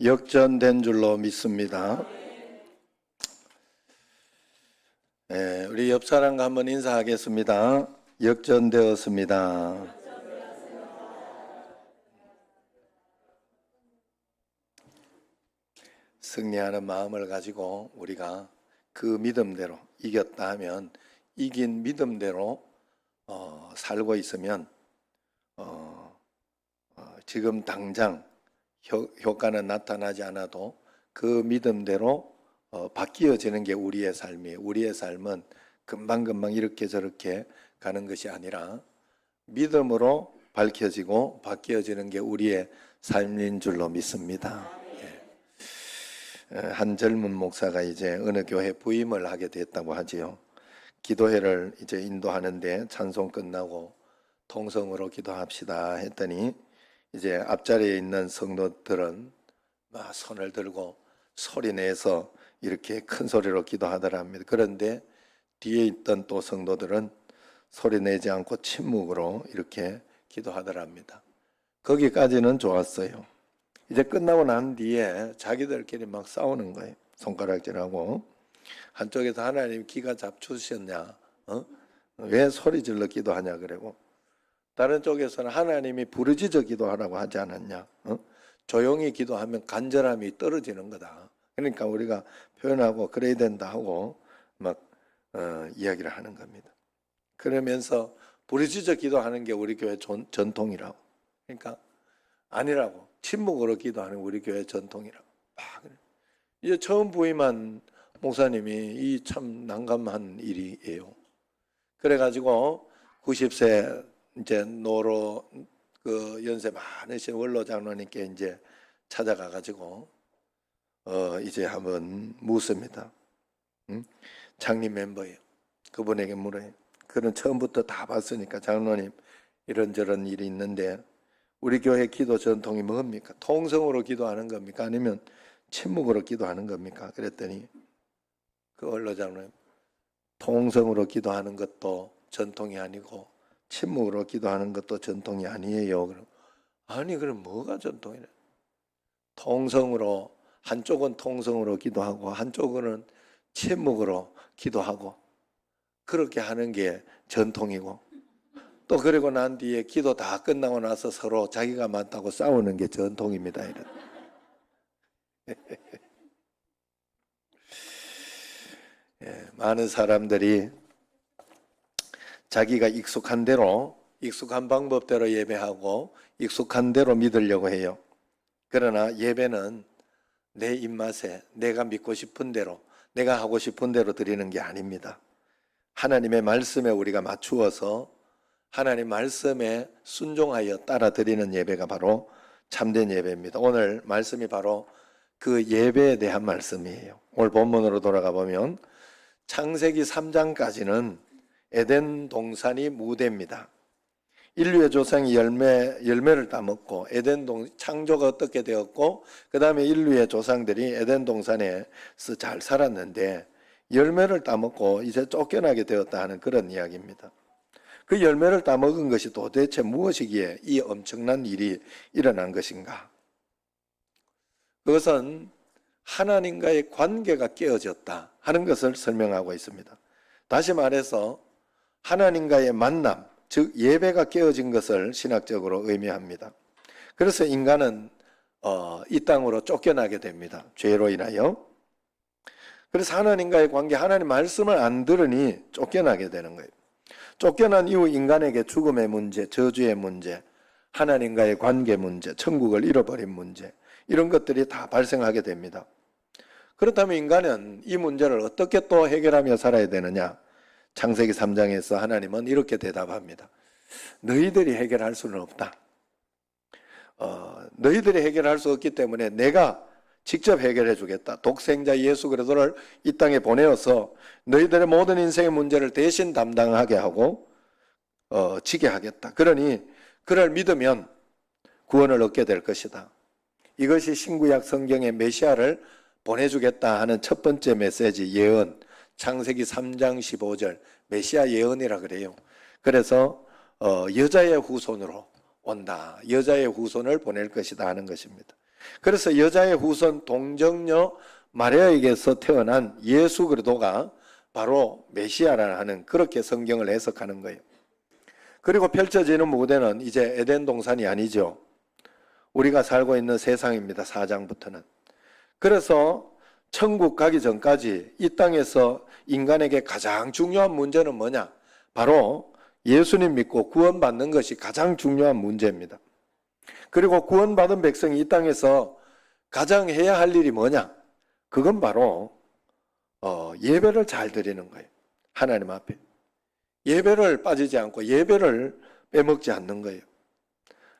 역전된 줄로 믿습니다. 우리 옆 사람과 한번 인사하겠습니다. 역전되었습니다. 승리하는 마음을 가지고 우리가 그 믿음대로 이겼다 하면, 이긴 믿음대로 살고 있으면 지금 당장 효과는 나타나지 않아도 그 믿음대로 바뀌어지는 게 우리의 삶이에요. 우리의 삶은 금방금방 이렇게 저렇게 가는 것이 아니라 믿음으로 밝혀지고 바뀌어지는 게 우리의 삶인 줄로 믿습니다. 한 젊은 목사가 이제 어느 교회 부임을 하게 됐다고 하지요. 기도회를 이제 인도하는데 찬송 끝나고 통성으로 기도합시다 했더니 이제 앞자리에 있는 성도들은 막 손을 들고 소리 내서 이렇게 큰 소리로 기도하더랍니다. 그런데 뒤에 있던 또 성도들은 소리 내지 않고 침묵으로 이렇게 기도하더랍니다. 거기까지는 좋았어요. 이제 끝나고 난 뒤에 자기들끼리 막 싸우는 거예요. 손가락질하고. 한쪽에서 하나님 기가 잡수셨냐? 왜 소리 질러 기도하냐 그러고, 다른 쪽에서는 하나님이 부르짖어 기도하라고 하지 않았냐? 조용히 기도하면 간절함이 떨어지는 거다. 그러니까 우리가 표현하고 그래야 된다 하고 막 이야기를 하는 겁니다. 그러면서 부르짖어 기도하는 게 우리 교회 전통이라고. 그러니까 아니라고. 침묵으로 기도하는 우리 교회 전통이라고. 이제 처음 부임한 목사님이 이 참 난감한 일이에요. 그래가지고 90세 이제 노로 그 연세 많으신 원로 장로님께 이제 찾아가가지고 이제 한번 묻습니다. 장님 멤버예요. 그분에게 물어요. 그는 처음부터 다 봤으니까, 장로님 이런저런 일이 있는데 우리 교회 기도 전통이 뭡니까? 통성으로 기도하는 겁니까? 아니면 침묵으로 기도하는 겁니까? 그랬더니 그 원로 장로님, 통성으로 기도하는 것도 전통이 아니고 침묵으로 기도하는 것도 전통이 아니에요. 그럼 아니 그럼 뭐가 전통이래? 통성으로, 한쪽은 통성으로 기도하고 한쪽은 침묵으로 기도하고 그렇게 하는 게 전통이고, 또 그리고 난 뒤에 기도 다 끝나고 나서 서로 자기가 맞다고 싸우는 게 전통입니다. 이런. 많은 사람들이 자기가 익숙한 대로, 익숙한 방법대로 예배하고 익숙한 대로 믿으려고 해요. 그러나 예배는 내 입맛에, 내가 믿고 싶은 대로, 내가 하고 싶은 대로 드리는 게 아닙니다. 하나님의 말씀에 우리가 맞추어서 하나님 말씀에 순종하여 따라 드리는 예배가 바로 참된 예배입니다. 오늘 말씀이 바로 그 예배에 대한 말씀이에요. 오늘 본문으로 돌아가 보면 창세기 3장까지는 에덴 동산이 무대입니다. 인류의 조상이 열매를 따먹고 창조가 어떻게 되었고, 그 다음에 인류의 조상들이 에덴 동산에서 잘 살았는데 열매를 따먹고 이제 쫓겨나게 되었다 하는 그런 이야기입니다. 그 열매를 따먹은 것이 도대체 무엇이기에 이 엄청난 일이 일어난 것인가? 그것은 하나님과의 관계가 깨어졌다 하는 것을 설명하고 있습니다. 다시 말해서 하나님과의 만남, 즉 예배가 깨어진 것을 신학적으로 의미합니다. 그래서 인간은 이 땅으로 쫓겨나게 됩니다. 죄로 인하여. 그래서 하나님과의 관계, 하나님 말씀을 안 들으니 쫓겨나게 되는 거예요. 쫓겨난 이후 인간에게 죽음의 문제, 저주의 문제, 하나님과의 관계 문제, 천국을 잃어버린 문제, 이런 것들이 다 발생하게 됩니다. 그렇다면 인간은 이 문제를 어떻게 또 해결하며 살아야 되느냐? 창세기 3장에서 하나님은 이렇게 대답합니다. 너희들이 해결할 수는 없다. 너희들이 해결할 수 없기 때문에 내가 직접 해결해 주겠다. 독생자 예수 그리스도를 이 땅에 보내어서 너희들의 모든 인생의 문제를 대신 담당하게 하고 지게 하겠다. 그러니 그를 믿으면 구원을 얻게 될 것이다. 이것이 신구약 성경의 메시아를 보내주겠다 하는 첫 번째 메시지, 예언. 창세기 3장 15절 메시아 예언이라 그래요. 그래서 여자의 후손으로 온다, 여자의 후손을 보낼 것이다 하는 것입니다. 그래서 여자의 후손 동정녀 마리아에게서 태어난 예수 그리스도가 바로 메시아라는 그렇게 성경을 해석하는 거예요. 그리고 펼쳐지는 무대는 이제 에덴 동산이 아니죠. 우리가 살고 있는 세상입니다. 4장부터는. 그래서 천국 가기 전까지 이 땅에서 인간에게 가장 중요한 문제는 뭐냐? 바로 예수님 믿고 구원받는 것이 가장 중요한 문제입니다. 그리고 구원받은 백성이 이 땅에서 가장 해야 할 일이 뭐냐? 그건 바로 예배를 잘 드리는 거예요. 하나님 앞에. 예배를 빠지지 않고 예배를 빼먹지 않는 거예요.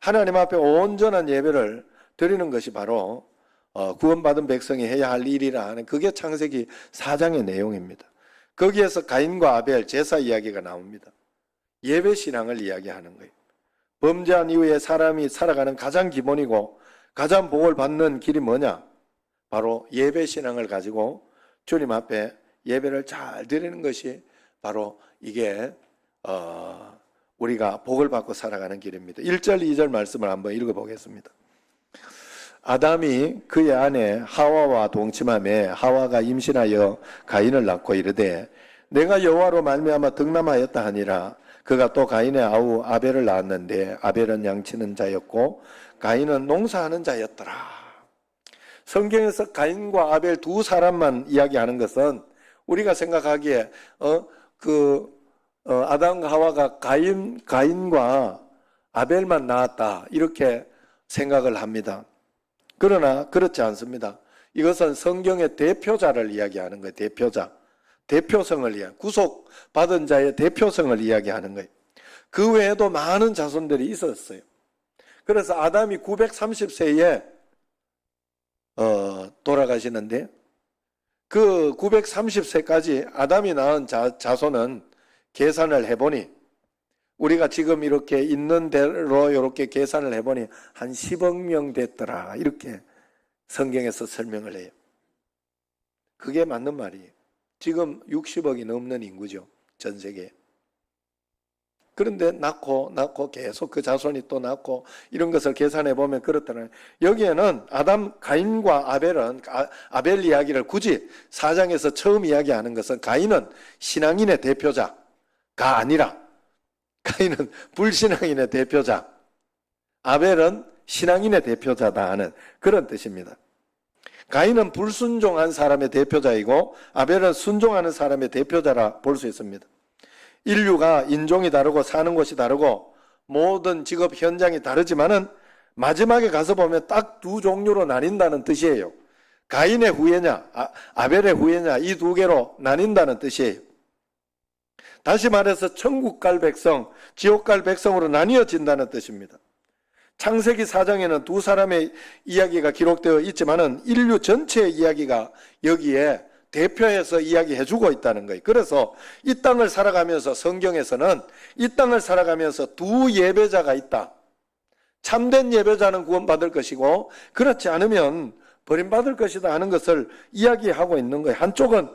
하나님 앞에 온전한 예배를 드리는 것이 바로 구원받은 백성이 해야 할 일이라 하는 그게 창세기 4장의 내용입니다. 거기에서 가인과 아벨 제사 이야기가 나옵니다. 예배 신앙을 이야기하는 거예요. 범죄한 이후에 사람이 살아가는 가장 기본이고 가장 복을 받는 길이 뭐냐? 바로 예배 신앙을 가지고 주님 앞에 예배를 잘 드리는 것이 바로 이게 우리가 복을 받고 살아가는 길입니다. 1절 2절 말씀을 한번 읽어보겠습니다. 아담이 그의 아내 하와와 동침하매 하와가 임신하여 가인을 낳고 이르되 내가 여호와로 말미암아 득남하였다 하니라. 그가 또 가인의 아우 아벨을 낳았는데 아벨은 양치는 자였고 가인은 농사하는 자였더라. 성경에서 가인과 아벨 두 사람만 이야기하는 것은 우리가 생각하기에 아담과 하와가 가인과 아벨만 낳았다 이렇게 생각을 합니다. 그러나 그렇지 않습니다. 이것은 성경의 대표자를 이야기하는 거예요. 대표자. 대표성을 구속받은 자의 대표성을 이야기하는 거예요. 그 외에도 많은 자손들이 있었어요. 그래서 아담이 930세에 돌아가시는데 그 930세까지 아담이 낳은 자손은 계산을 해보니 우리가 지금 이렇게 있는 대로 이렇게 계산을 해보니 한 10억 명 됐더라 이렇게 성경에서 설명을 해요. 그게 맞는 말이에요. 지금 60억이 넘는 인구죠. 전 세계에. 그런데 낳고 계속 그 자손이 또 낳고 이런 것을 계산해 보면 그렇다는 여기에는 가인과 아벨은 아벨 이야기를 굳이 4장에서 처음 이야기하는 것은 가인은 신앙인의 대표자가 아니라 가인은 불신앙인의 대표자, 아벨은 신앙인의 대표자다 하는 그런 뜻입니다. 가인은 불순종한 사람의 대표자이고 아벨은 순종하는 사람의 대표자라 볼 수 있습니다. 인류가 인종이 다르고 사는 곳이 다르고 모든 직업 현장이 다르지만은 마지막에 가서 보면 딱 두 종류로 나뉜다는 뜻이에요. 가인의 후예냐 아벨의 후예냐 이 두 개로 나뉜다는 뜻이에요. 다시 말해서 천국 갈 백성, 지옥 갈 백성으로 나뉘어진다는 뜻입니다. 창세기 4장에는 두 사람의 이야기가 기록되어 있지만은 인류 전체의 이야기가 여기에 대표해서 이야기해주고 있다는 거예요. 그래서 이 땅을 살아가면서 성경에서는 이 땅을 살아가면서 두 예배자가 있다. 참된 예배자는 구원받을 것이고 그렇지 않으면 버림받을 것이다 하는 것을 이야기하고 있는 거예요. 한쪽은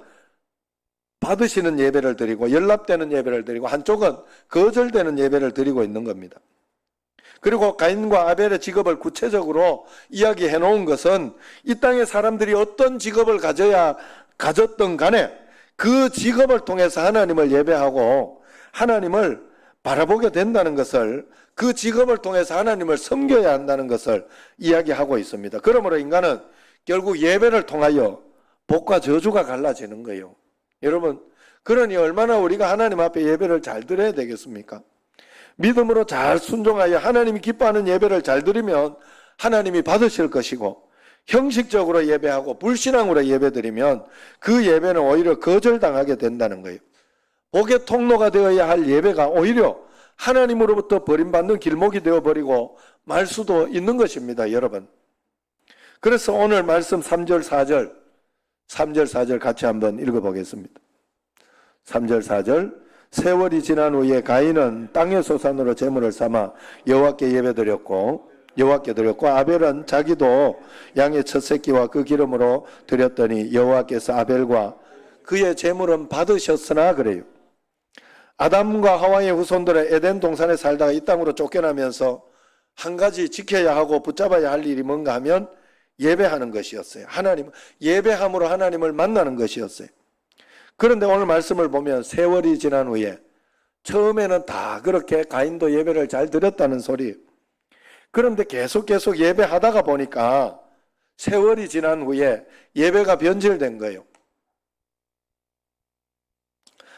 받으시는 예배를 드리고 연락되는 예배를 드리고 한쪽은 거절되는 예배를 드리고 있는 겁니다. 그리고 가인과 아벨의 직업을 구체적으로 이야기해 놓은 것은 이 땅의 사람들이 어떤 직업을 가졌던 간에 그 직업을 통해서 하나님을 예배하고 하나님을 바라보게 된다는 것을 그 직업을 통해서 하나님을 섬겨야 한다는 것을 이야기하고 있습니다. 그러므로 인간은 결국 예배를 통하여 복과 저주가 갈라지는 거예요. 여러분, 그러니 얼마나 우리가 하나님 앞에 예배를 잘 드려야 되겠습니까? 믿음으로 잘 순종하여 하나님이 기뻐하는 예배를 잘 드리면 하나님이 받으실 것이고 형식적으로 예배하고 불신앙으로 예배드리면 그 예배는 오히려 거절당하게 된다는 거예요. 복의 통로가 되어야 할 예배가 오히려 하나님으로부터 버림받는 길목이 되어버리고 말 수도 있는 것입니다, 여러분. 그래서 오늘 말씀 3절 4절 같이 한번 읽어보겠습니다. 3절 4절 세월이 지난 후에 가인은 땅의 소산으로 제물을 삼아 여호와께 예배드렸고 아벨은 자기도 양의 첫 새끼와 그 기름으로 드렸더니 여호와께서 아벨과 그의 제물은 받으셨으나 그래요. 아담과 하와의 후손들은 에덴 동산에 살다가 이 땅으로 쫓겨나면서 한 가지 지켜야 하고 붙잡아야 할 일이 뭔가 하면 예배하는 것이었어요. 하나님, 예배함으로 하나님을 만나는 것이었어요. 그런데 오늘 말씀을 보면 세월이 지난 후에 처음에는 다 그렇게 가인도 예배를 잘 드렸다는 소리. 그런데 계속 예배하다가 보니까 세월이 지난 후에 예배가 변질된 거예요.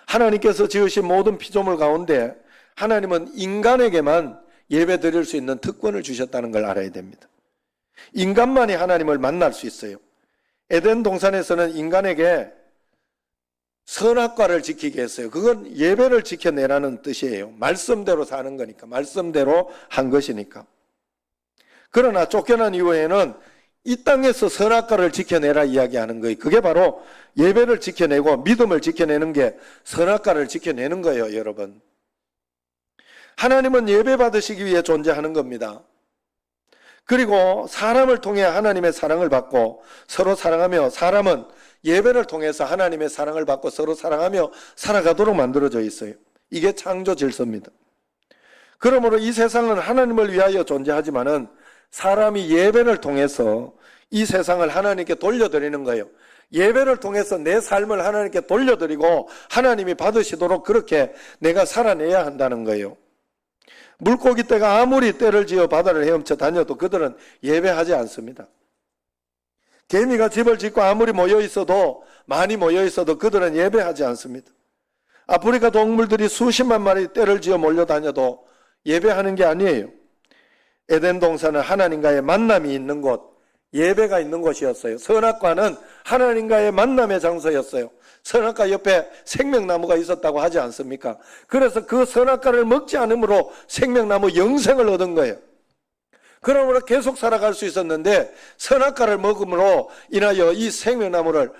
하나님께서 지으신 모든 피조물 가운데 하나님은 인간에게만 예배 드릴 수 있는 특권을 주셨다는 걸 알아야 됩니다. 인간만이 하나님을 만날 수 있어요. 에덴 동산에서는 인간에게 선악과를 지키게 했어요. 그건 예배를 지켜내라는 뜻이에요. 말씀대로 사는 거니까, 말씀대로 한 것이니까. 그러나 쫓겨난 이후에는 이 땅에서 선악과를 지켜내라 이야기하는 거예요. 그게 바로 예배를 지켜내고 믿음을 지켜내는 게 선악과를 지켜내는 거예요, 여러분. 하나님은 예배 받으시기 위해 존재하는 겁니다. 그리고 사람을 통해 하나님의 사랑을 받고 서로 사랑하며, 사람은 예배를 통해서 하나님의 사랑을 받고 서로 사랑하며 살아가도록 만들어져 있어요. 이게 창조 질서입니다. 그러므로 이 세상은 하나님을 위하여 존재하지만은 사람이 예배를 통해서 이 세상을 하나님께 돌려드리는 거예요. 예배를 통해서 내 삶을 하나님께 돌려드리고 하나님이 받으시도록 그렇게 내가 살아내야 한다는 거예요. 물고기 떼가 아무리 떼를 지어 바다를 헤엄쳐 다녀도 그들은 예배하지 않습니다. 개미가 집을 짓고 아무리 모여 있어도, 많이 모여 있어도 그들은 예배하지 않습니다. 아프리카 동물들이 수십만 마리 떼를 지어 몰려다녀도 예배하는 게 아니에요. 에덴 동산은 하나님과의 만남이 있는 곳, 예배가 있는 곳이었어요. 선악과는 하나님과의 만남의 장소였어요. 선악과 옆에 생명나무가 있었다고 하지 않습니까? 그래서 그 선악과를 먹지 않으므로 생명나무 영생을 얻은 거예요. 그러므로 계속 살아갈 수 있었는데 선악과를 먹음으로 인하여 이 생명나무를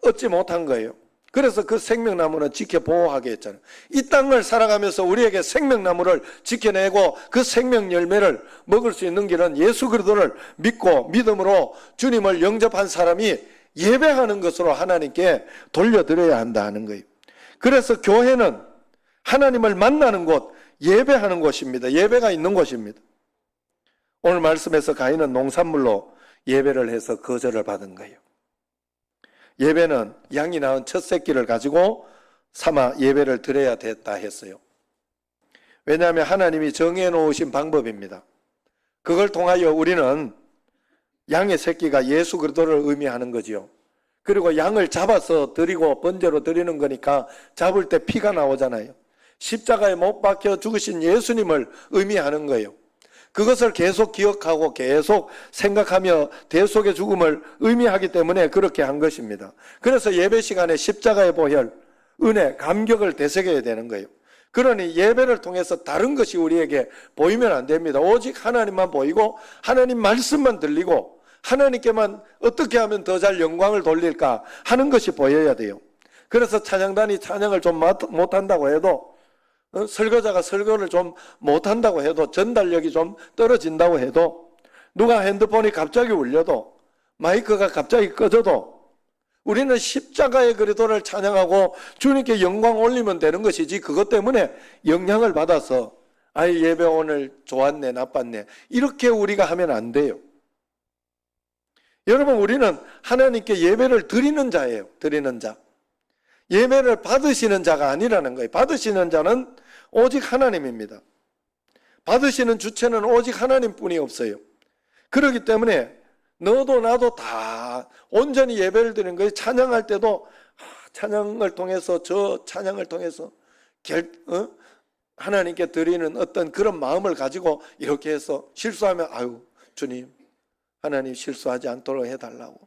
얻지 못한 거예요. 그래서 그 생명나무는 지켜 보호하게 했잖아요. 이 땅을 살아가면서 우리에게 생명나무를 지켜내고 그 생명 열매를 먹을 수 있는 길은 예수 그리스도를 믿고 믿음으로 주님을 영접한 사람이 예배하는 것으로 하나님께 돌려드려야 한다 하는 거예요. 그래서 교회는 하나님을 만나는 곳, 예배하는 곳입니다. 예배가 있는 곳입니다. 오늘 말씀에서 가인은 농산물로 예배를 해서 거절을 받은 거예요. 예배는 양이 낳은 첫 새끼를 가지고 삼아 예배를 드려야 됐다 했어요. 왜냐하면 하나님이 정해 놓으신 방법입니다. 그걸 통하여 우리는 양의 새끼가 예수 그리스도를 의미하는 거지요. 그리고 양을 잡아서 드리고 번제로 드리는 거니까 잡을 때 피가 나오잖아요. 십자가에 못 박혀 죽으신 예수님을 의미하는 거예요. 그것을 계속 기억하고 계속 생각하며 대속의 죽음을 의미하기 때문에 그렇게 한 것입니다. 그래서 예배 시간에 십자가의 보혈, 은혜, 감격을 되새겨야 되는 거예요. 그러니 예배를 통해서 다른 것이 우리에게 보이면 안 됩니다. 오직 하나님만 보이고 하나님 말씀만 들리고 하나님께만 어떻게 하면 더 잘 영광을 돌릴까 하는 것이 보여야 돼요. 그래서 찬양단이 찬양을 좀 못한다고 해도, 설교자가 설교를 좀 못한다고 해도, 전달력이 좀 떨어진다고 해도, 누가 핸드폰이 갑자기 울려도, 마이크가 갑자기 꺼져도 우리는 십자가의 그리스도를 찬양하고 주님께 영광 올리면 되는 것이지, 그것 때문에 영향을 받아서 아이 예배 오늘 좋았네 나빴네 이렇게 우리가 하면 안 돼요. 여러분, 우리는 하나님께 예배를 드리는 자예요. 드리는 자. 예배를 받으시는 자가 아니라는 거예요. 받으시는 자는 오직 하나님입니다. 받으시는 주체는 오직 하나님뿐이 없어요. 그렇기 때문에 너도 나도 다 온전히 예배를 드리는 거예요. 찬양할 때도 찬양을 통해서, 저 찬양을 통해서 하나님께 드리는 어떤 그런 마음을 가지고 이렇게 해서 실수하면 아유 주님 하나님 실수하지 않도록 해달라고,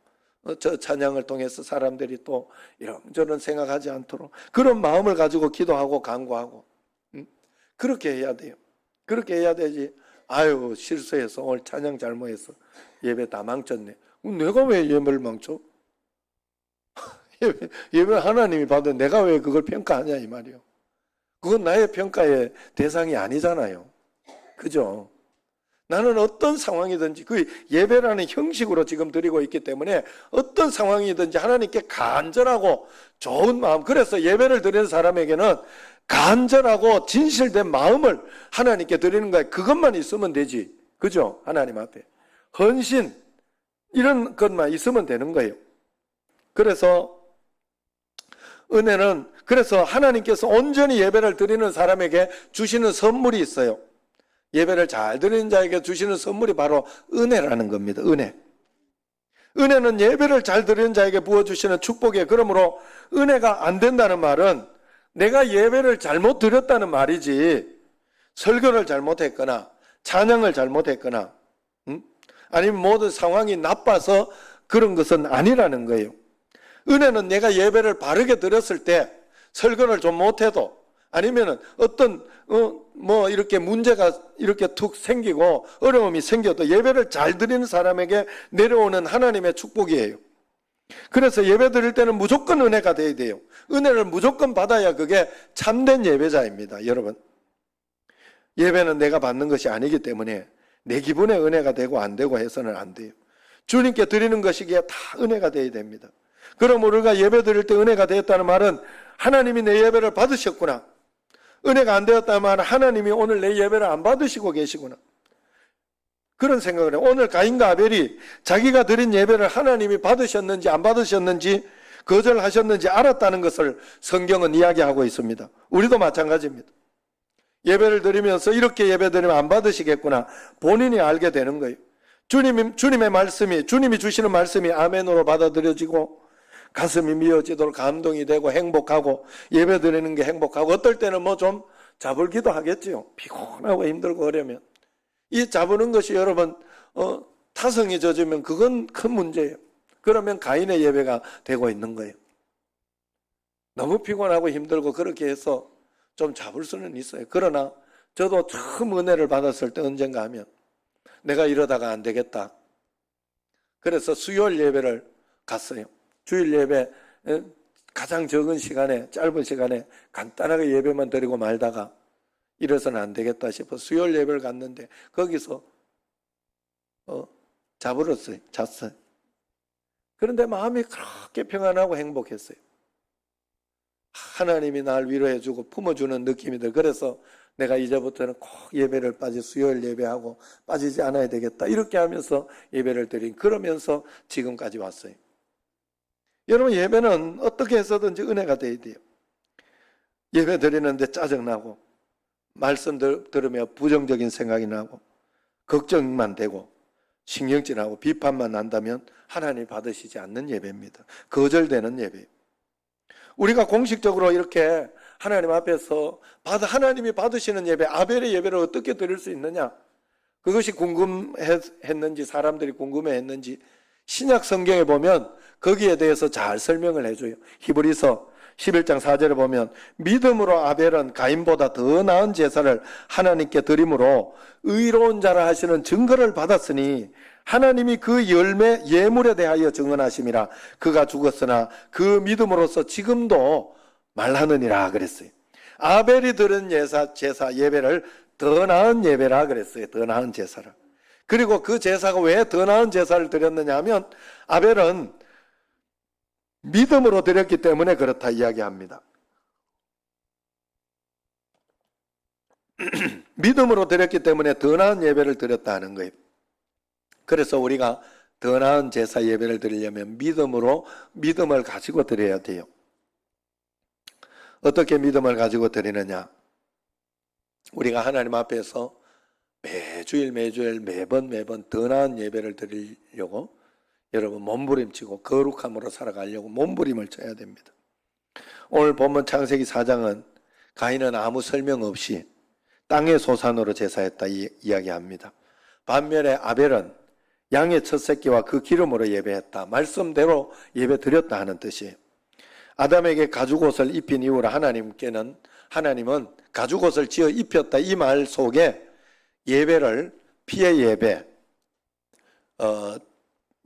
저 찬양을 통해서 사람들이 또 이런저런 생각하지 않도록 그런 마음을 가지고 기도하고 간구하고 그렇게 해야 돼요. 그렇게 해야 되지. 아유 실수해서 오늘 찬양 잘못해서 예배 다 망쳤네. 내가 왜 예배를 망쳐? 예배 하나님이 받은 내가 왜 그걸 평가하냐 이 말이요. 그건 나의 평가의 대상이 아니잖아요. 그죠? 나는 어떤 상황이든지 그 예배라는 형식으로 지금 드리고 있기 때문에 어떤 상황이든지 하나님께 간절하고 좋은 마음, 그래서 예배를 드리는 사람에게는 간절하고 진실된 마음을 하나님께 드리는 거예요. 그것만 있으면 되지. 그죠? 하나님 앞에 헌신, 이런 것만 있으면 되는 거예요. 그래서 은혜는, 그래서 하나님께서 온전히 예배를 드리는 사람에게 주시는 선물이 있어요. 예배를 잘 드리는 자에게 주시는 선물이 바로 은혜라는 겁니다. 은혜. 은혜는 예배를 잘 드리는 자에게 부어주시는 축복이에요. 그러므로 은혜가 안 된다는 말은 내가 예배를 잘못 드렸다는 말이지, 설교를 잘못했거나 찬양을 잘못했거나 아니면 모든 상황이 나빠서 그런 것은 아니라는 거예요. 은혜는 내가 예배를 바르게 드렸을 때 설교를 좀 못해도, 아니면 어떤 이렇게 문제가 이렇게 툭 생기고 어려움이 생겨도 예배를 잘 드리는 사람에게 내려오는 하나님의 축복이에요. 그래서 예배 드릴 때는 무조건 은혜가 돼야 돼요. 은혜를 무조건 받아야 그게 참된 예배자입니다. 여러분, 예배는 내가 받는 것이 아니기 때문에 내 기분에 은혜가 되고 안 되고 해서는 안 돼요. 주님께 드리는 것이기에 다 은혜가 돼야 됩니다. 그럼 우리가 예배 드릴 때 은혜가 되었다는 말은 하나님이 내 예배를 받으셨구나. 은혜가 안 되었다는 말은 하나님이 오늘 내 예배를 안 받으시고 계시구나. 그런 생각을 해요. 오늘 가인과 아벨이 자기가 드린 예배를 하나님이 받으셨는지 안 받으셨는지, 거절하셨는지 알았다는 것을 성경은 이야기하고 있습니다. 우리도 마찬가지입니다. 예배를 드리면서 이렇게 예배 드리면 안 받으시겠구나, 본인이 알게 되는 거예요. 주님의 말씀이, 주님이 주시는 말씀이 아멘으로 받아들여지고 가슴이 미어지도록 감동이 되고 행복하고, 예배 드리는 게 행복하고, 어떨 때는 뭐 좀 자불기도 하겠지요. 피곤하고 힘들고 그러면. 이 자부는 것이 여러분 타성이 젖으면 그건 큰 문제예요. 그러면 가인의 예배가 되고 있는 거예요. 너무 피곤하고 힘들고 그렇게 해서 좀 잡을 수는 있어요. 그러나 저도 처음 은혜를 받았을 때 언젠가 하면 내가 이러다가 안 되겠다. 그래서 수요일 예배를 갔어요. 주일 예배 가장 적은 시간에, 짧은 시간에 간단하게 예배만 드리고 말다가 이래서는 안 되겠다 싶어 수요일 예배를 갔는데 거기서 자버렸어요. 잤어요. 그런데 마음이 그렇게 평안하고 행복했어요. 하나님이 날 위로해주고 품어주는 느낌이 들어요. 그래서 내가 이제부터는 꼭 예배를 수요일 예배하고 빠지지 않아야 되겠다, 이렇게 하면서 예배를 그러면서 지금까지 왔어요. 여러분, 예배는 어떻게 해서든지 은혜가 돼야 돼요. 예배 드리는데 짜증나고 말씀 들으며 부정적인 생각이 나고 걱정만 되고 신경질하고 비판만 난다면 하나님 받으시지 않는 예배입니다. 거절되는 예배예요. 우리가 공식적으로 이렇게 하나님 앞에서 하나님이 받으시는 예배, 아벨의 예배를 어떻게 드릴 수 있느냐, 그것이 궁금했는지, 사람들이 궁금해했는지 신약 성경에 보면 거기에 대해서 잘 설명을 해줘요. 히브리서 11장 4절에 보면 믿음으로 아벨은 가인보다 더 나은 제사를 하나님께 드림으로 의로운 자라 하시는 증거를 받았으니 하나님이 그 예물에 대하여 증언하심이라. 그가 죽었으나 그 믿음으로서 지금도 말하느니라 그랬어요. 아벨이 드린 제사 예배를 더 나은 예배라 그랬어요. 더 나은 제사를. 그리고 그 제사가 왜 더 나은 제사를 드렸느냐 하면 아벨은 믿음으로 드렸기 때문에 그렇다 이야기합니다. 믿음으로 드렸기 때문에 더 나은 예배를 드렸다는 거예요. 그래서 우리가 더 나은 제사 예배를 드리려면 믿음을 가지고 드려야 돼요. 어떻게 믿음을 가지고 드리느냐? 우리가 하나님 앞에서 매주일 매번 더 나은 예배를 드리려고 여러분 몸부림치고 거룩함으로 살아가려고 몸부림을 쳐야 됩니다. 오늘 본문 창세기 4장은 가인은 아무 설명 없이 땅의 소산으로 제사했다 이야기합니다. 반면에 아벨은 양의 첫 새끼와 그 기름으로 예배했다, 말씀대로 예배 드렸다 하는 뜻이에요. 아담에게 가죽옷을 입힌 이후로 하나님은 가죽옷을 지어 입혔다, 이 말 속에 예배를 피의 예배,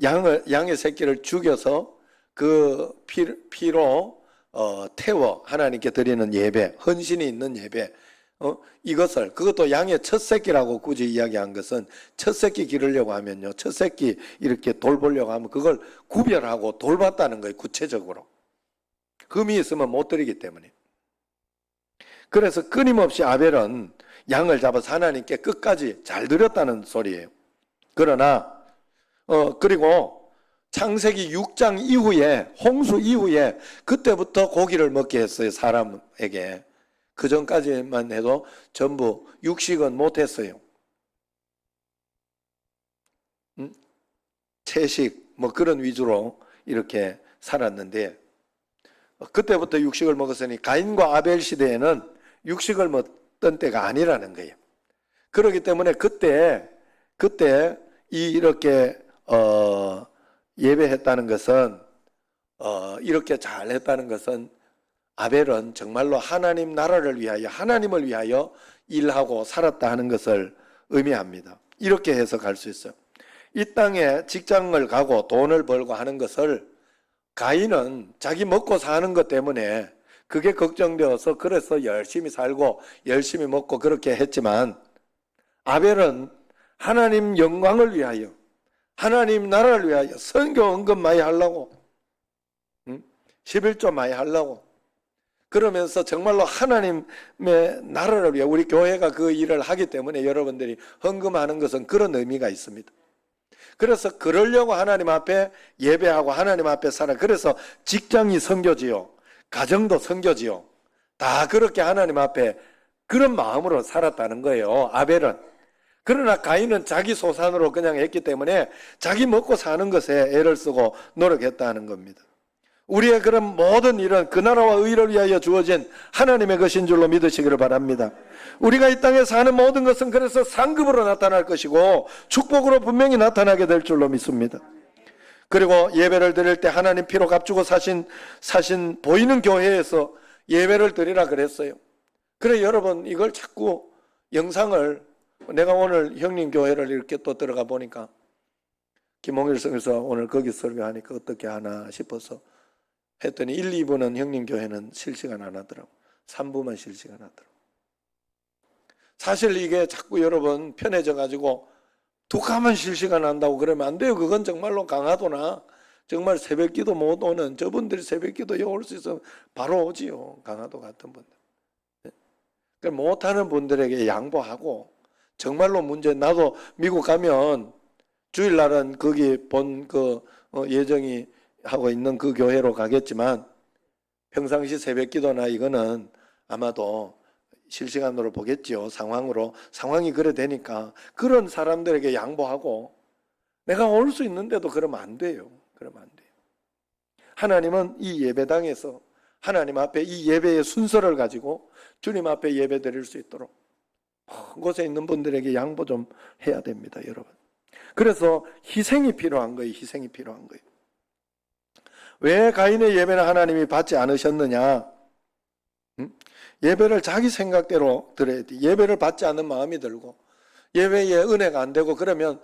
양의 새끼를 죽여서 그 피로 태워 하나님께 드리는 예배, 헌신이 있는 예배, 그것도 양의 첫 새끼라고 굳이 이야기한 것은 첫 새끼 기르려고 하면요, 첫 새끼 이렇게 돌보려고 하면 그걸 구별하고 돌봤다는 거예요. 구체적으로 금이 있으면 못 드리기 때문에. 그래서 끊임없이 아벨은 양을 잡아서 하나님께 끝까지 잘 드렸다는 소리예요. 그러나 그리고 창세기 6장 이후에, 홍수 이후에 그때부터 고기를 먹게 했어요, 사람에게. 그 전까지만 해도 전부 육식은 못했어요. 채식 뭐 그런 위주로 이렇게 살았는데, 그때부터 육식을 먹었으니 가인과 아벨 시대에는 육식을 먹던 때가 아니라는 거예요. 그렇기 때문에 그때 이렇게 예배했다는 것은, 이렇게 잘 했다는 것은, 아벨은 정말로 하나님 나라를 위하여, 하나님을 위하여 일하고 살았다 하는 것을 의미합니다. 이렇게 해석할 수 있어요. 이 땅에 직장을 가고 돈을 벌고 하는 것을 가인은 자기 먹고 사는 것 때문에 그게 걱정되어서 그래서 열심히 살고 열심히 먹고 그렇게 했지만, 아벨은 하나님 영광을 위하여, 하나님 나라를 위하여 선교 헌금 많이 하려고, 11조 많이 하려고, 그러면서 정말로 하나님의 나라를 위해, 우리 교회가 그 일을 하기 때문에 여러분들이 헌금하는 것은 그런 의미가 있습니다. 그래서 그러려고 하나님 앞에 예배하고 하나님 앞에 살아. 그래서 직장이 선교지요, 가정도 선교지요. 다 그렇게 하나님 앞에 그런 마음으로 살았다는 거예요, 아벨은. 그러나 가인은 자기 소산으로 그냥 했기 때문에 자기 먹고 사는 것에 애를 쓰고 노력했다는 겁니다. 우리의 그런 모든 일은 그 나라와 의를 위하여 주어진 하나님의 것인 줄로 믿으시기를 바랍니다. 우리가 이 땅에 사는 모든 것은 그래서 상급으로 나타날 것이고 축복으로 분명히 나타나게 될 줄로 믿습니다. 그리고 예배를 드릴 때 하나님 피로 값주고 사신 보이는 교회에서 예배를 드리라 그랬어요. 그래 여러분, 이걸 자꾸 영상을, 내가 오늘 형님 교회를 이렇게 또 들어가 보니까 김홍일 성에서 오늘 거기 설교하니까 어떻게 하나 싶어서 했더니 1, 2부는 형님 교회는 실시간 안 하더라고. 3부만 실시간 하더라고. 사실 이게 자꾸 여러분 편해져 가지고 독하면 실시간 한다고 그러면 안 돼요. 그건 정말로 강화도나 정말 새벽기도 못 오는 저분들이 새벽기도에 올 수 있으면 바로 오지요, 강화도 같은 분들. 그러니까 못하는 분들에게 양보하고, 정말로 문제, 나도 미국 가면 주일날은 거기 본 예정이 하고 있는 그 교회로 가겠지만 평상시 새벽기도나 이거는 아마도 실시간으로 보겠지요. 상황이 그래 되니까 그런 사람들에게 양보하고, 내가 올 수 있는데도 그러면 안 돼요. 그러면 안 돼요. 하나님은 이 예배당에서 하나님 앞에 이 예배의 순서를 가지고 주님 앞에 예배 드릴 수 있도록 먼 곳에 있는 분들에게 양보 좀 해야 됩니다, 여러분. 그래서 희생이 필요한 거예요. 희생이 필요한 거예요. 왜 가인의 예배는 하나님이 받지 않으셨느냐? 예배를 자기 생각대로 드려야 돼. 예배를 받지 않는 마음이 들고 예배에 은혜가 안 되고 그러면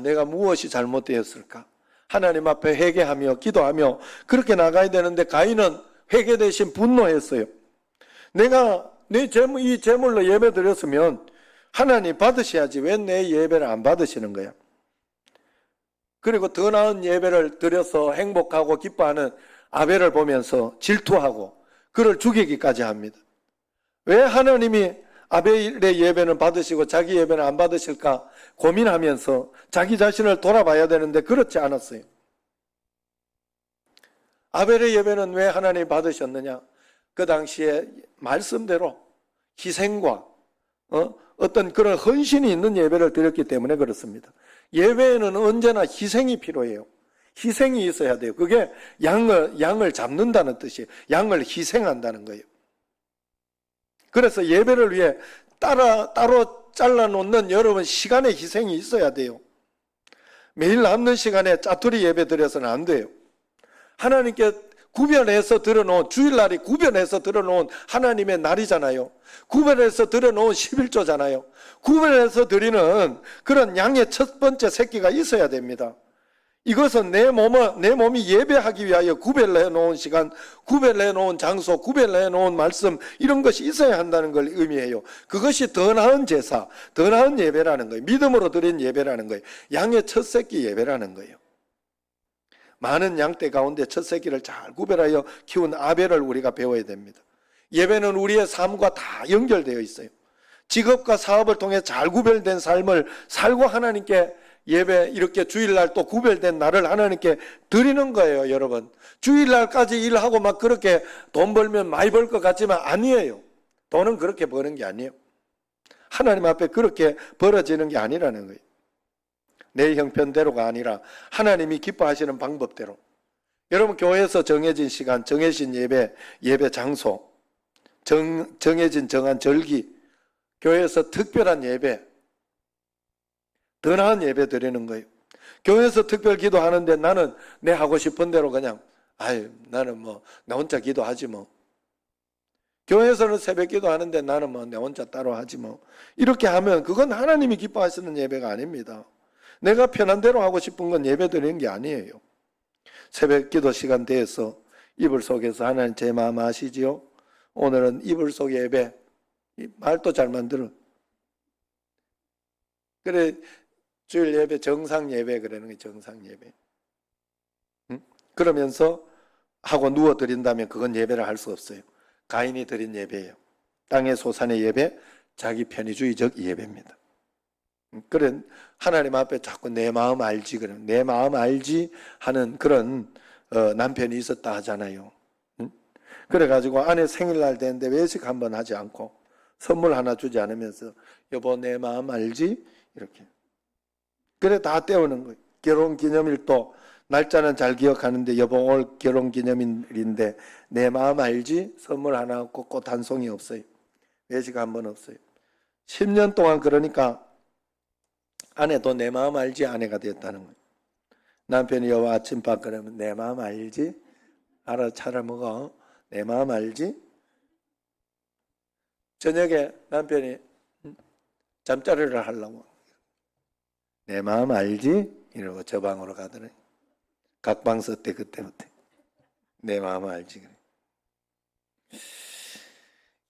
내가 무엇이 잘못되었을까? 하나님 앞에 회개하며 기도하며 그렇게 나가야 되는데, 가인은 회개 대신 분노했어요. 내가 이 제물로 예배 드렸으면 하나님 받으셔야지 왜 내 예배를 안 받으시는 거야? 그리고 더 나은 예배를 드려서 행복하고 기뻐하는 아벨을 보면서 질투하고 그를 죽이기까지 합니다. 왜 하나님이 아벨의 예배는 받으시고 자기 예배는 안 받으실까 고민하면서 자기 자신을 돌아봐야 되는데 그렇지 않았어요. 아벨의 예배는 왜 하나님이 받으셨느냐? 그 당시에 말씀대로 희생과 어떤 그런 헌신이 있는 예배를 드렸기 때문에 그렇습니다. 예배에는 언제나 희생이 필요해요. 희생이 있어야 돼요. 그게 양을 잡는다는 뜻이에요. 양을 희생한다는 거예요. 그래서 예배를 위해 따로 잘라놓는 여러분 시간의 희생이 있어야 돼요. 매일 남는 시간에 짜투리 예배 드려서는 안 돼요. 하나님께 구별해서 들어놓은, 주일날이 구별해서 들어놓은 하나님의 날이잖아요. 구별해서 들어놓은 11조잖아요. 구별해서 드리는 그런 양의 첫 번째 새끼가 있어야 됩니다. 이것은 내 몸이 예배하기 위하여 구별해 놓은 시간, 구별해 놓은 장소, 구별해 놓은 말씀, 이런 것이 있어야 한다는 걸 의미해요. 그것이 더 나은 제사, 더 나은 예배라는 거예요. 믿음으로 드린 예배라는 거예요. 양의 첫 새끼 예배라는 거예요. 많은 양떼 가운데 첫 새끼를 잘 구별하여 키운 아벨을 우리가 배워야 됩니다. 예배는 우리의 삶과 다 연결되어 있어요. 직업과 사업을 통해 잘 구별된 삶을 살고 하나님께 예배 이렇게 주일날 또 구별된 날을 하나님께 드리는 거예요, 여러분. 주일날까지 일하고 막 그렇게 돈 벌면 많이 벌 것 같지만 아니에요. 돈은 그렇게 버는 게 아니에요. 하나님 앞에 그렇게 벌어지는 게 아니라는 거예요. 내 형편대로가 아니라 하나님이 기뻐하시는 방법대로. 여러분, 교회에서 정해진 시간, 정해진 예배 장소, 정해진 정한 절기, 교회에서 특별한 예배, 더 나은 예배 드리는 거예요. 교회에서 특별 기도하는데 나는 내 하고 싶은 대로 그냥 나는 나 혼자 기도하지 뭐. 교회에서는 새벽 기도하는데 나는 내 혼자 따로 하지 뭐. 이렇게 하면 그건 하나님이 기뻐하시는 예배가 아닙니다. 내가 편한 대로 하고 싶은 건 예배 드리는 게 아니에요. 새벽 기도 시간 되어서 이불 속에서 하나님 제 마음 아시지요? 오늘은 이불 속 예배. 말도 잘 만들어. 그래, 주일 예배, 정상 예배 그러는 게 정상 예배. 응? 그러면서 하고 누워 드린다면 그건 예배를 할 수 없어요. 가인이 드린 예배예요. 땅의 소산의 예배, 자기 편의주의적 예배입니다. 그래, 하나님 앞에 자꾸 내 마음 알지, 그럼 내 마음 알지 하는 그런 남편이 있었다 하잖아요. 응? 그래가지고 아내 생일날 되는데 외식 한번 하지 않고 선물 하나 주지 않으면서 여보 내 마음 알지? 이렇게. 그래 다 때우는 거예요. 결혼기념일도 날짜는 잘 기억하는데 여보 오늘 결혼기념일인데 내 마음 알지? 선물 하나 없고 꽃 한 송이 없어요. 외식 한번 없어요. 10년 동안 그러니까 아내도 내 마음 알지? 아내가 됐다는 거예요. 남편이 여보 아침밥 그러면 내 마음 알지? 알아 차려 먹어. 내 마음 알지? 저녁에 남편이 잠자리를 하려고 내 마음 알지? 이러고 저 방으로 가더니 각방 썼대 그때부터. 내 마음 알지? 그래.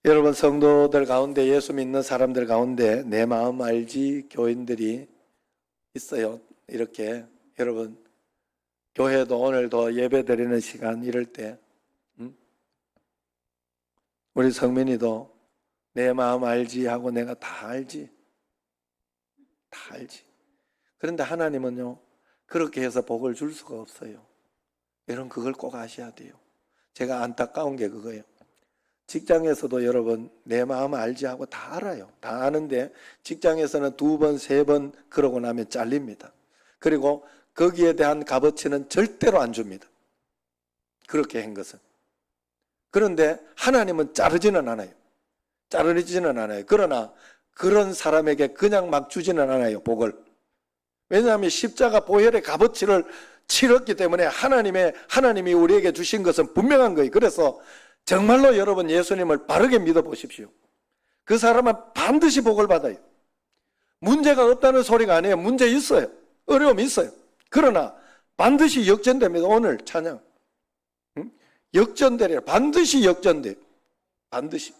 여러분 성도들 가운데 예수 믿는 사람들 가운데 내 마음 알지 교인들이 있어요. 이렇게 여러분 교회도 오늘도 예배 드리는 시간 이럴 때 우리 성민이도 내 마음 알지 하고 내가 다 알지. 다 알지. 그런데 하나님은요 그렇게 해서 복을 줄 수가 없어요. 여러분 그걸 꼭 아셔야 돼요. 제가 안타까운 게 그거예요. 직장에서도 여러분 내 마음 알지 하고 다 알아요. 다 아는데 직장에서는 2번, 3번 그러고 나면 잘립니다. 그리고 거기에 대한 값어치는 절대로 안 줍니다. 그렇게 한 것은. 그런데 하나님은 자르지는 않아요. 자르지는 않아요. 그러나 그런 사람에게 그냥 막 주지는 않아요. 복을. 왜냐하면 십자가 보혈의 값어치를 치렀기 때문에 하나님이 우리에게 주신 것은 분명한 거예요. 그래서 정말로 여러분 예수님을 바르게 믿어보십시오. 그 사람은 반드시 복을 받아요. 문제가 없다는 소리가 아니에요. 문제 있어요. 어려움이 있어요. 그러나 반드시 역전됩니다. 오늘 찬양. 역전되리라. 반드시 역전돼요. 반드시.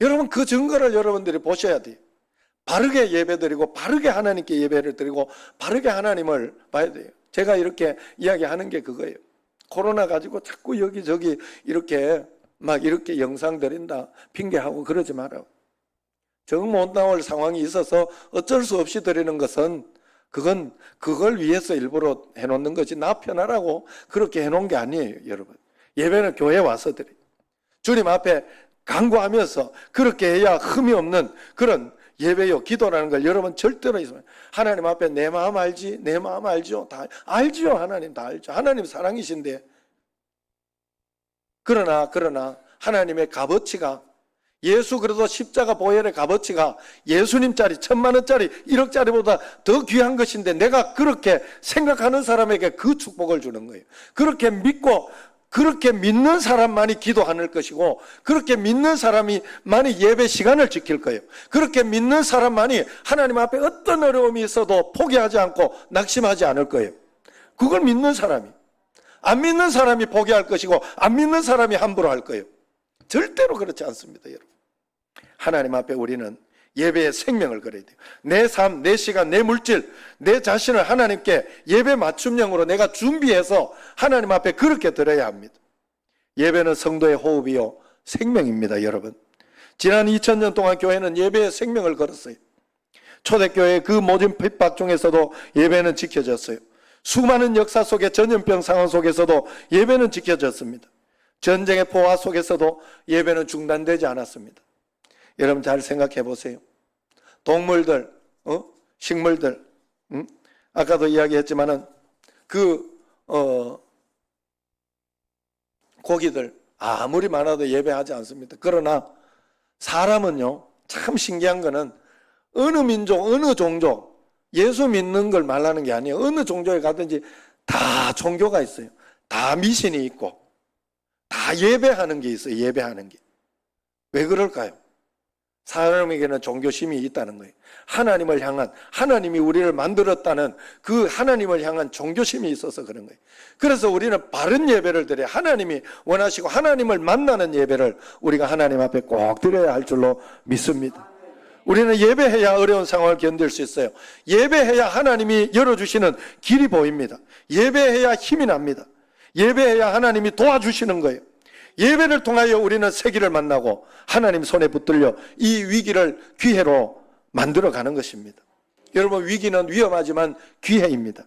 여러분 그 증거를 여러분들이 보셔야 돼요. 바르게 예배드리고 바르게 하나님께 예배를 드리고 바르게 하나님을 봐야 돼요. 제가 이렇게 이야기하는 게 그거예요. 코로나 가지고 자꾸 여기저기 이렇게 막 이렇게 영상 드린다 핑계하고 그러지 마라. 정 못 나올 상황이 있어서 어쩔 수 없이 드리는 것은 그걸 위해서 일부러 해놓는 거지 나 편하라고 그렇게 해놓은 게 아니에요. 여러분 예배는 교회 와서 드려요. 주님 앞에 간구하면서 그렇게 해야 흠이 없는 그런 예배요 기도라는 걸 여러분 절대로 있으면 하나님 앞에 내 마음 알지? 내 마음 알죠? 다 알지요. 하나님 다 알죠. 하나님 사랑이신데 그러나 하나님의 값어치가 예수 그리스도 십자가 보혈의 값어치가 예수님짜리 1000만원짜리 1억짜리보다 더 귀한 것인데 내가 그렇게 생각하는 사람에게 그 축복을 주는 거예요. 그렇게 믿고 그렇게 믿는 사람만이 기도하는 것이고 그렇게 믿는 사람만이 예배 시간을 지킬 거예요. 그렇게 믿는 사람만이 하나님 앞에 어떤 어려움이 있어도 포기하지 않고 낙심하지 않을 거예요. 그걸 믿는 사람이. 안 믿는 사람이 포기할 것이고 안 믿는 사람이 함부로 할 거예요. 절대로 그렇지 않습니다. 여러분. 하나님 앞에 우리는 예배의 생명을 걸어야 돼요. 내 삶, 내 시간, 내 물질, 내 자신을 하나님께 예배 맞춤형으로 내가 준비해서 하나님 앞에 그렇게 드려야 합니다. 예배는 성도의 호흡이요 생명입니다. 여러분 지난 2000년 동안 교회는 예배의 생명을 걸었어요. 초대교회의 그 모진 핍박 중에서도 예배는 지켜졌어요. 수많은 역사 속의 전염병 상황 속에서도 예배는 지켜졌습니다. 전쟁의 포화 속에서도 예배는 중단되지 않았습니다. 여러분 잘 생각해 보세요. 동물들, 식물들, 아까도 이야기했지만은 고기들 아무리 많아도 예배하지 않습니다. 그러나 사람은요, 참 신기한 거는 어느 민족, 어느 종족, 예수 믿는 걸 말하는 게 아니에요. 어느 종족에 가든지 다 종교가 있어요. 다 미신이 있고 다 예배하는 게 있어요. 예배하는 게. 왜 그럴까요? 사람에게는 종교심이 있다는 거예요. 하나님을 향한, 하나님이 우리를 만들었다는 그 하나님을 향한 종교심이 있어서 그런 거예요. 그래서 우리는 바른 예배를 드려야, 하나님이 원하시고 하나님을 만나는 예배를 우리가 하나님 앞에 꼭 드려야 할 줄로 믿습니다. 우리는 예배해야 어려운 상황을 견딜 수 있어요. 예배해야 하나님이 열어주시는 길이 보입니다. 예배해야 힘이 납니다. 예배해야 하나님이 도와주시는 거예요. 예배를 통하여 우리는 세기를 만나고 하나님 손에 붙들려 이 위기를 기회로 만들어가는 것입니다. 여러분, 위기는 위험하지만 기회입니다.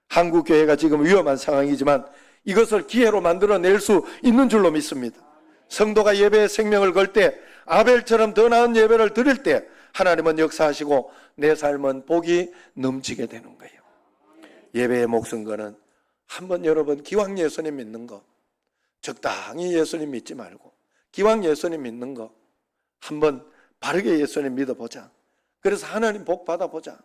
한국교회가 지금 위험한 상황이지만 이것을 기회로 만들어낼 수 있는 줄로 믿습니다. 성도가 예배에 생명을 걸 때, 아벨처럼 더 나은 예배를 드릴 때 하나님은 역사하시고 내 삶은 복이 넘치게 되는 거예요. 예배의 목숨 거는 한번 여러분 기왕 예수님 믿는 거, 적당히 예수님 믿지 말고 기왕 예수님 믿는 거 한번 바르게 예수님 믿어보자. 그래서 하나님 복 받아보자.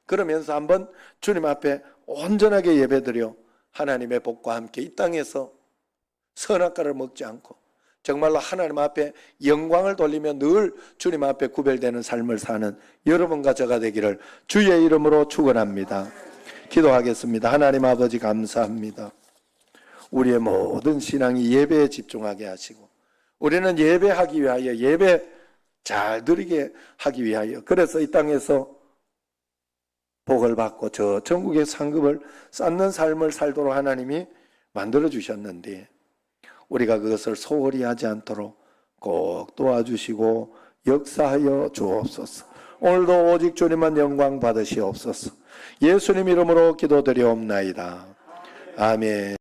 그러면서 한번 주님 앞에 온전하게 예배드려 하나님의 복과 함께 이 땅에서 선악과를 먹지 않고 정말로 하나님 앞에 영광을 돌리며 늘 주님 앞에 구별되는 삶을 사는 여러분과 저가 되기를 주의 이름으로 축원합니다. 기도하겠습니다. 하나님 아버지 감사합니다. 우리의 모든 신앙이 예배에 집중하게 하시고 우리는 예배하기 위하여, 예배 잘 드리게 하기 위하여, 그래서 이 땅에서 복을 받고 저 천국의 상급을 쌓는 삶을 살도록 하나님이 만들어 주셨는데 우리가 그것을 소홀히 하지 않도록 꼭 도와주시고 역사하여 주옵소서. 오늘도 오직 주님만 영광 받으시옵소서. 예수님 이름으로 기도드리옵나이다. 아멘.